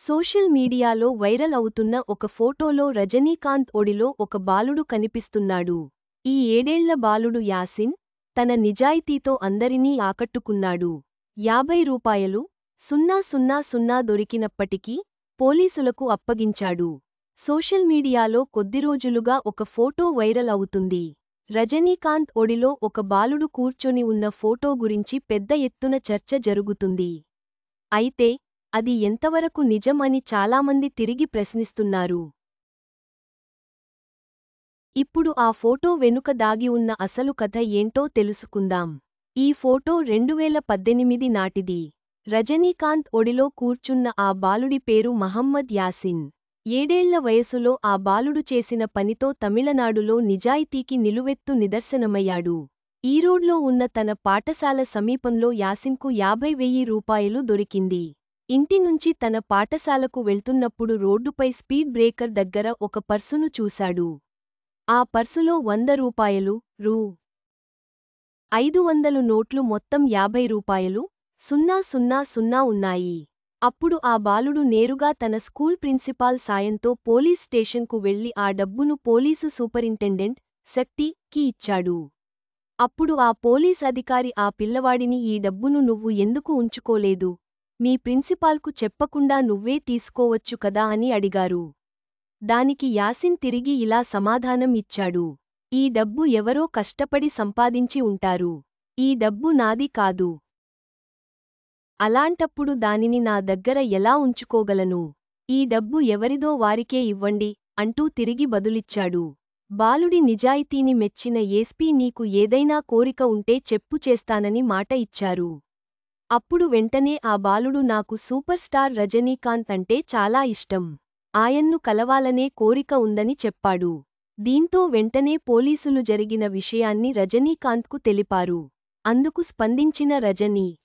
Social మీడియాలో viral అవుతున్న ఒక ఫోటోలో రజనీకాంత్ ఒడిలో ఒక బాలుడు కనిపిస్తున్నాడు. ఈ 7 ఏళ్ల బాలుడు యాసిన్ తన నిజాయితీతో అందరినీ ఆకట్టుకున్నాడు. ₹50,000 దొరికినప్పటికీ పోలీసులకు అప్పగించాడు. సోషల్ మీడియాలో కొద్దిరోజులుగా ఒక ఫోటో వైరల్ అవుతుంది. రజనీకాంత్ ఒడిలో ఒక బాలుడు కూర్చొని ఉన్న ఫోటో గురించి పెద్ద ఎత్తున చర్చ జరుగుతుంది. అయితే అది ఎంతవరకు నిజం అని చాలామంది తిరిగి ప్రశ్నిస్తున్నారు. ఇప్పుడు ఆ ఫోటో వెనుక దాగి ఉన్న అసలు కథ ఏంటో తెలుసుకుందాం. ఈ ఫోటో 2018 నాటిది. రజనీకాంత్ ఒడిలో కూర్చున్న ఆ బాలుడి పేరు మహమ్మద్ యాసిన్. 7 ఏళ్ల వయసులో ఆ బాలుడు చేసిన పనితో తమిళనాడులో నిజాయితీకి నిలువెత్తు నిదర్శనమయ్యాడు. ఈరోడ్లో ఉన్న తన పాఠశాల సమీపంలో యాసిన్కు ₹50,000 దొరికింది. ఇంటి నుంచి తన పాఠశాలకు వెళ్తున్నప్పుడు రోడ్డుపై స్పీడ్ బ్రేకర్ దగ్గర ఒక పర్సును చూశాడు. ఆ పర్సులో ₹100, రూ. 500 నోట్లు మొత్తం ₹50,000 ఉన్నాయి. అప్పుడు ఆ బాలుడు నేరుగా తన స్కూల్ ప్రిన్సిపాల్ సాయంతో పోలీస్ స్టేషన్కు వెళ్లి ఆ డబ్బును పోలీసు సూపరింటెండెంట్ శక్తి కి ఇచ్చాడు. అప్పుడు ఆ పోలీస్ అధికారి ఆ పిల్లవాడిని ఈ డబ్బును నువ్వు ఎందుకు ఉంచుకోలేదు? మీ ప్రిన్సిపాల్కు చెప్పకుండా నువ్వే తీసుకోవచ్చు కదా అని అడిగారు. దానికి యాసిన్ తిరిగి ఇలా సమాధానం ఇచ్చాడు. ఈ డబ్బు ఎవరో కష్టపడి సంపాదించి ఉంటారు. ఈ డబ్బు నాది కాదు. అలాంటప్పుడు దానిని నా దగ్గర ఎలా ఉంచుకోగలను? ఈ డబ్బు ఎవరిదో వారికే ఇవ్వండి అంటూ తిరిగి బదులిచ్చాడు. బాలుడి నిజాయితీని మెచ్చిన ఎస్పీ నీకు ఏదైనా కోరిక ఉంటే చెప్పు చేస్తానని మాట ఇచ్చారు. అప్పుడు వెంటనే ఆ బాలుడు నాకు సూపర్ స్టార్ రజనీకాంత్ అంటే చాలా ఇష్టం. ఆయన్ను కలవాలనే కోరిక ఉందని చెప్పాడు. దీంతో వెంటనే పోలీసులు జరిగిన విషయాన్ని రజనీకాంత్కు తెలిపారు. అందుకు స్పందించిన రజనీ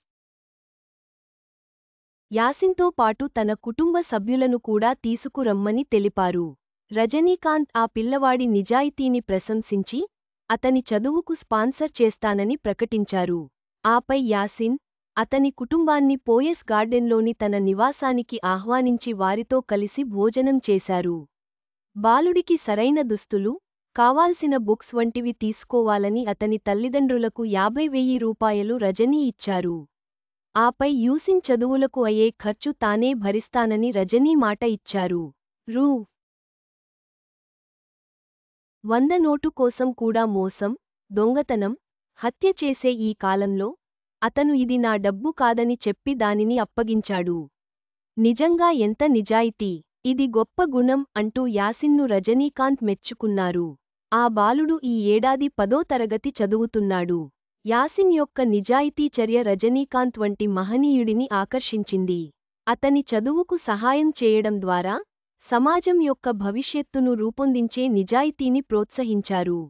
యాసిన్తో పాటు తన కుటుంబ సభ్యులను కూడా తీసుకురమ్మని తెలిపారు. రజనీకాంత్ ఆ పిల్లవాడి నిజాయితీని ప్రశంసించి అతని చదువుకు స్పాన్సర్ చేస్తానని ప్రకటించారు. ఆపై యాసిన్ అతని కుటుంబాన్ని పోయస్ గార్డెన్లోని తన నివాసానికి ఆహ్వానించి వారితో కలిసి భోజనం చేశారు. బాలుడికి సరైన దుస్తులు, కావాల్సిన బుక్స్ వంటివి తీసుకోవాలని అతని తల్లిదండ్రులకు ₹50,000 రజనీ ఇచ్చారు. ఆపై యాసిన్ చదువులకు అయ్యే ఖర్చు తానే భరిస్తానని రజనీ మాట ఇచ్చారు. రూ. 100 నోటు కోసం కూడా మోసం, దొంగతనం, హత్య చేసే ఈ కాలంలో అతను ఇది నా డబ్బు కాదని చెప్పి దానిని అప్పగించాడు. నిజంగా ఎంత నిజాయితీ! ఇది గొప్ప గుణం అంటూ యాసిన్ను రజనీకాంత్ మెచ్చుకున్నారు. ఆ బాలుడు ఈ ఏడాది 10వ తరగతి చదువుతున్నాడు. యాసిన్ యొక్క నిజాయితీ చర్య రజనీకాంత్ వంటి మహనీయుడిని ఆకర్షించింది. అతని చదువుకు సహాయం చేయడం ద్వారా సమాజం యొక్క భవిష్యత్తును రూపొందించే నిజాయితీని ప్రోత్సహించారు.